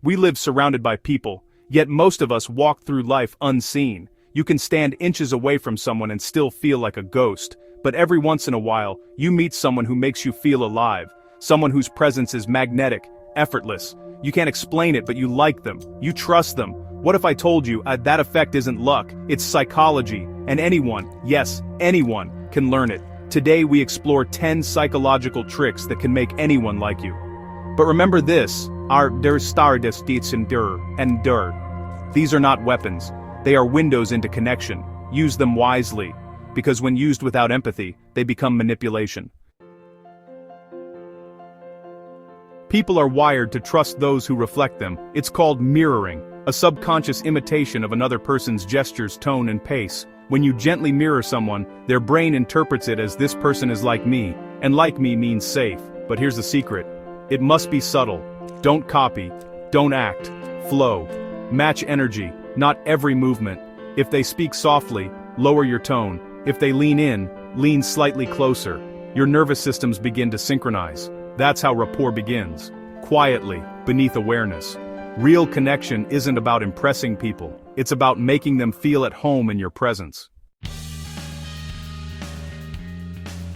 We live surrounded by people, yet most of us walk through life unseen. You can stand inches away from someone and still feel like a ghost, but every once in a while, you meet someone who makes you feel alive, someone whose presence is magnetic, effortless. You can't explain it, but you like them, you trust them. What if I told you that effect isn't luck, it's psychology, and anyone, yes, anyone, can learn it. Today we explore 10 psychological tricks that can make anyone like you. But remember this, der stardestes endure. These are not weapons, they are windows into connection. Use them wisely, because when used without empathy, they become manipulation. People are wired to trust those who reflect them. It's called mirroring, a subconscious imitation of another person's gestures, tone, and pace. When you gently mirror someone, their brain interprets it as this person is like me, and like me means safe. But here's the secret. It must be subtle. Don't copy. Don't act. Flow. Match energy, not every movement. If they speak softly, lower your tone. If they lean in, lean slightly closer. Your nervous systems begin to synchronize. That's how rapport begins. Quietly, beneath awareness. Real connection isn't about impressing people. It's about making them feel at home in your presence.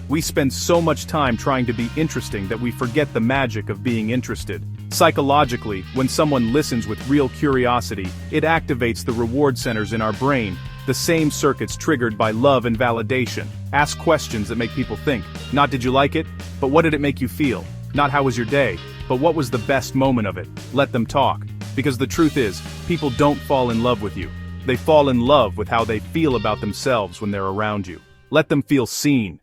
We spend so much time trying to be interesting that we forget the magic of being interested. Psychologically, when someone listens with real curiosity, it activates the reward centers in our brain, the same circuits triggered by love and validation. Ask questions that make people think. Not did you like it, but what did it make you feel? Not how was your day, but what was the best moment of it? Let them talk. Because the truth is, people don't fall in love with you. They fall in love with how they feel about themselves when they're around you. Let them feel seen.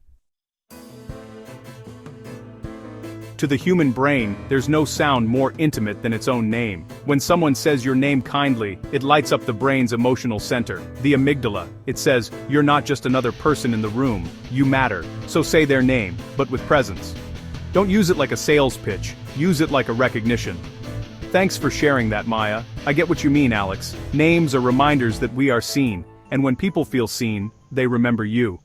To the human brain, there's no sound more intimate than its own name. When someone says your name kindly, it lights up the brain's emotional center, the amygdala. It says, you're not just another person in the room, you matter. So say their name, but with presence. Don't use it like a sales pitch, use it like a recognition. Thanks for sharing that, Maya. I get what you mean, Alex. Names are reminders that we are seen, and when people feel seen, they remember you.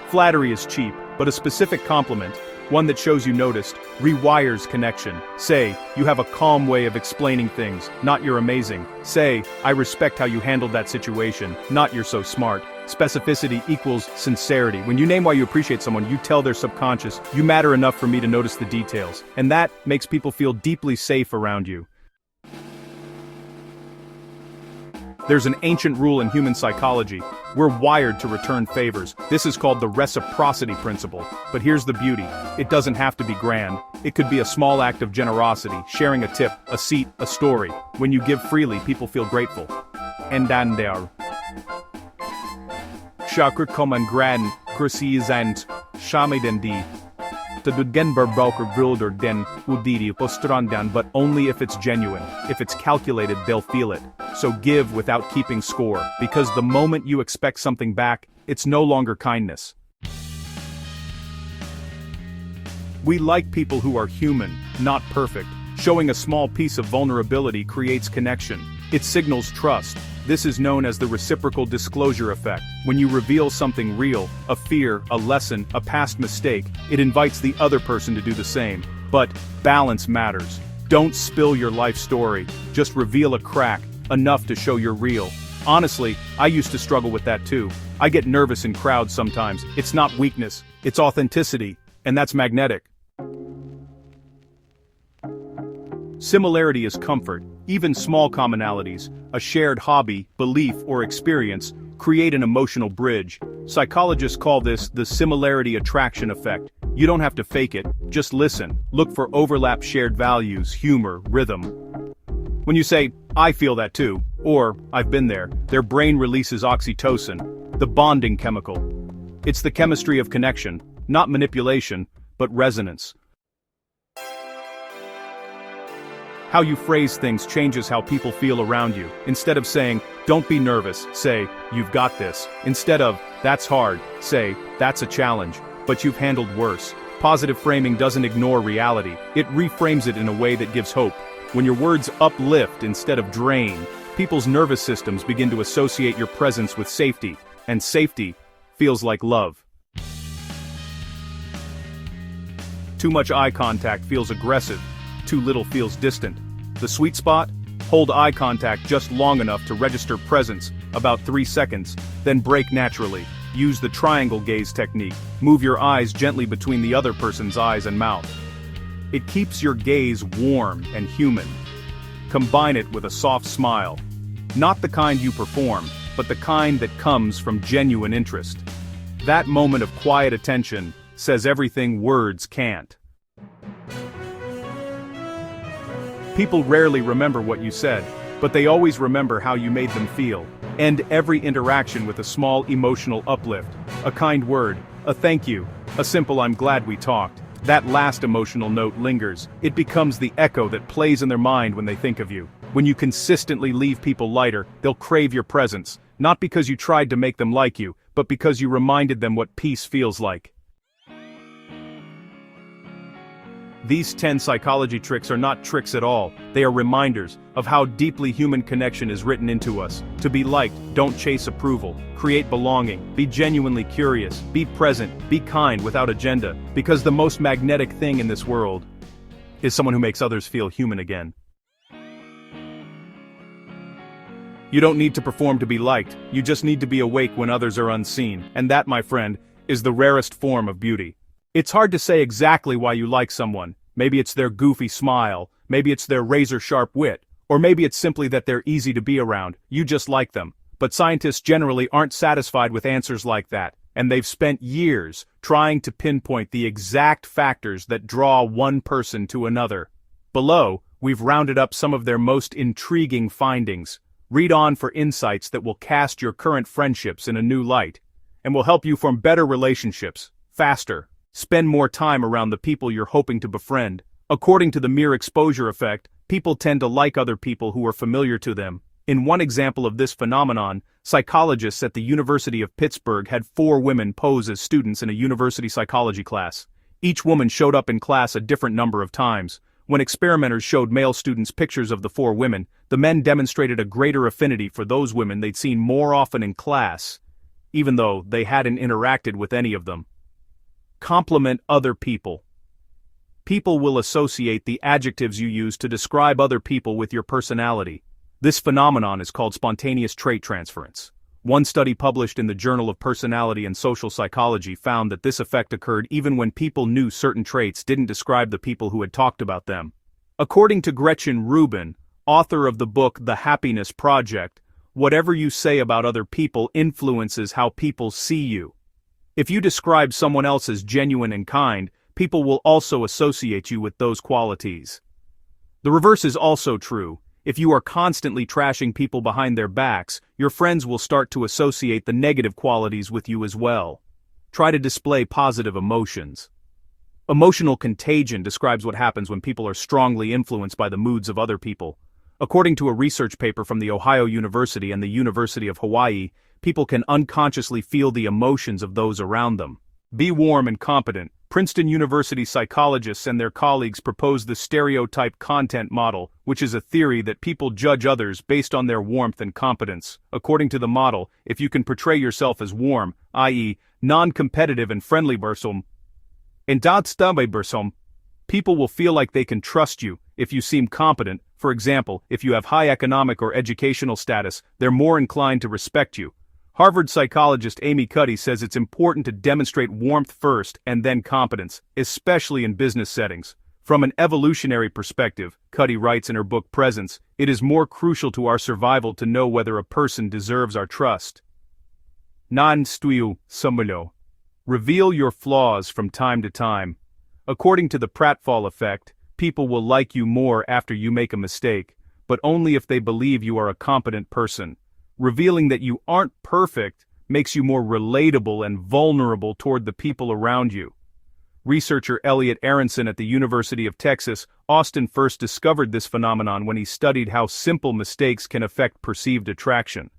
Flattery is cheap, but a specific compliment, one that shows you noticed, rewires connection. Say, you have a calm way of explaining things, not you're amazing. Say, I respect how you handled that situation, not you're so smart. Specificity equals sincerity. When you name why you appreciate someone, you tell their subconscious, you matter enough for me to notice the details. And that makes people feel deeply safe around you. There's an ancient rule in human psychology. We're wired to return favors. This is called the reciprocity principle. But here's the beauty. It doesn't have to be grand. It could be a small act of generosity, sharing a tip, a seat, a story. When you give freely, people feel grateful. En dan der. Chakra komen gran, crucisant, shamiden di. Den verbruiker wilder den udidi postrandan, but only if it's genuine. If it's calculated, they'll feel it. So give without keeping score, because the moment you expect something back, it's no longer kindness. We like people who are human, not perfect. Showing a small piece of vulnerability creates connection. It signals trust. This is known as the reciprocal disclosure effect. When you reveal something real, a fear, a lesson, a past mistake, it invites the other person to do the same. But balance matters. Don't spill your life story. Just reveal a crack, enough to show you're real. Honestly, I used to struggle with that too. I get nervous in crowds sometimes. It's not weakness, it's authenticity, and that's magnetic. Similarity is comfort. Even small commonalities, a shared hobby, belief, or experience, create an emotional bridge. Psychologists call this the similarity attraction effect. You don't have to fake it, just listen. Look for overlap, shared values, humor, rhythm. When you say, I feel that too, or, I've been there, their brain releases oxytocin, the bonding chemical. It's the chemistry of connection, not manipulation, but resonance. How you phrase things changes how people feel around you. Instead of saying, don't be nervous, say, you've got this. Instead of, that's hard, say, that's a challenge, but you've handled worse. Positive framing doesn't ignore reality, it reframes it in a way that gives hope. When your words uplift instead of drain, people's nervous systems begin to associate your presence with safety, and safety feels like love. Too much eye contact feels aggressive. Too little feels distant. The sweet spot? Hold eye contact just long enough to register presence, about 3 seconds, then break naturally. Use the triangle gaze technique. Move your eyes gently between the other person's eyes and mouth. It keeps your gaze warm and human. Combine it with a soft smile. Not the kind you perform, but the kind that comes from genuine interest. That moment of quiet attention says everything words can't. People rarely remember what you said, but they always remember how you made them feel. End every interaction with a small emotional uplift, a kind word, a thank you, a simple "I'm glad we talked." That last emotional note lingers. It becomes the echo that plays in their mind when they think of you. When you consistently leave people lighter, they'll crave your presence, not because you tried to make them like you, but because you reminded them what peace feels like. These 10 psychology tricks are not tricks at all. They are reminders of how deeply human connection is written into us. To be liked, don't chase approval. Create belonging. Be genuinely curious. Be present. Be kind without agenda. Because the most magnetic thing in this world is someone who makes others feel human again. You don't need to perform to be liked. You just need to be awake when others are unseen. And that, my friend, is the rarest form of beauty. It's hard to say exactly why you like someone. Maybe it's their goofy smile, maybe it's their razor-sharp wit, or maybe it's simply that they're easy to be around, you just like them. But scientists generally aren't satisfied with answers like that, and they've spent years trying to pinpoint the exact factors that draw one person to another. Below, we've rounded up some of their most intriguing findings. Read on for insights that will cast your current friendships in a new light, and will help you form better relationships, faster. Spend more time around the people you're hoping to befriend. According to the mere exposure effect, people tend to like other people who are familiar to them. In one example of this phenomenon, psychologists at the University of Pittsburgh had 4 women pose as students in a university psychology class. Each woman showed up in class a different number of times. When experimenters showed male students pictures of the 4 women, the men demonstrated a greater affinity for those women they'd seen more often in class, even though they hadn't interacted with any of them. Compliment other people. People will associate the adjectives you use to describe other people with your personality. This phenomenon is called spontaneous trait transference. One study published in the Journal of Personality and Social Psychology found that this effect occurred even when people knew certain traits didn't describe the people who had talked about them. According to Gretchen Rubin, author of the book The Happiness Project, whatever you say about other people influences how people see you. If you describe someone else as genuine and kind, people will also associate you with those qualities. The reverse is also true. If you are constantly trashing people behind their backs, your friends will start to associate the negative qualities with you as well. Try to display positive emotions. Emotional contagion describes what happens when people are strongly influenced by the moods of other people. According to a research paper from the Ohio University and the University of Hawaii, people can unconsciously feel the emotions of those around them. Be warm and competent. Princeton University psychologists and their colleagues proposed the stereotype content model, which is a theory that people judge others based on their warmth and competence. According to the model, if you can portray yourself as warm, i.e., non-competitive and friendly person, people will feel like they can trust you. If you seem competent, for example, if you have high economic or educational status, they're more inclined to respect you. Harvard psychologist Amy Cuddy says it's important to demonstrate warmth first and then competence, especially in business settings. From an evolutionary perspective, Cuddy writes in her book Presence, it is more crucial to our survival to know whether a person deserves our trust. Reveal your flaws from time to time. According to the pratfall effect, people will like you more after you make a mistake, but only if they believe you are a competent person. Revealing that you aren't perfect makes you more relatable and vulnerable toward the people around you. Researcher Elliot Aronson at the University of Texas, Austin first discovered this phenomenon when he studied how simple mistakes can affect perceived attraction.